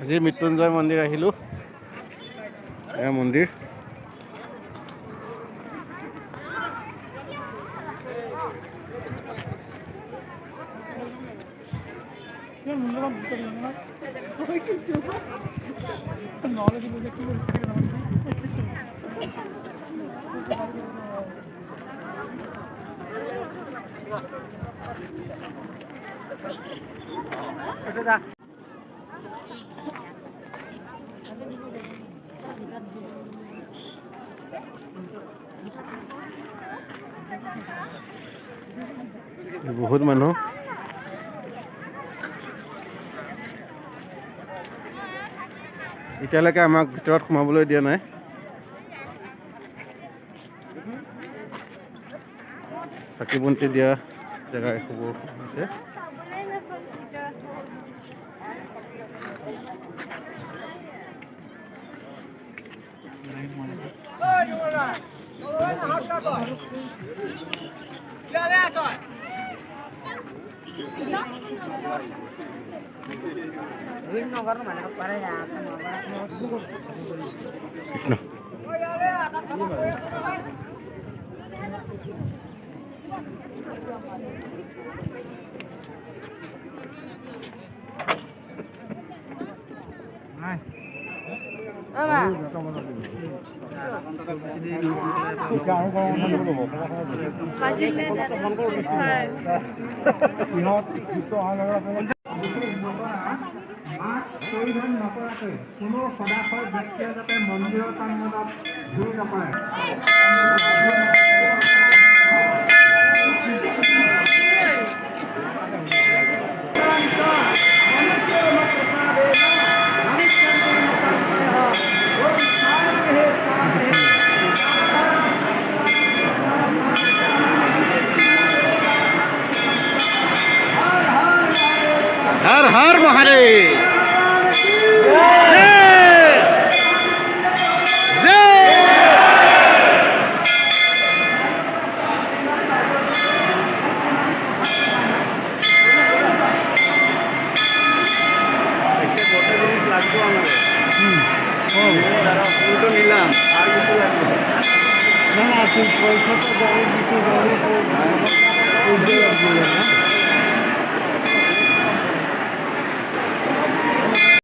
আজি মৃত্যুঞ্জয় মন্দিৰ আহিলোঁ। এয়া মন্দিৰ। বহুত মানুহ। এতিয়ালৈকে আমাক ভিতৰত সোমাবলৈ দিয়া নাই। চাকি বন্তি দিয়া জেগা এইবোৰ আছে। পৰিধান নকৰাকৈ কোনো সদাশয় ব্যক্তিয়ে যাতে মন্দিৰৰ প্ৰাংগণত ভিৰ নকৰে। हर हर महादेव। নিলাম আৰ কিছু লাগবে না, না পয়সা তো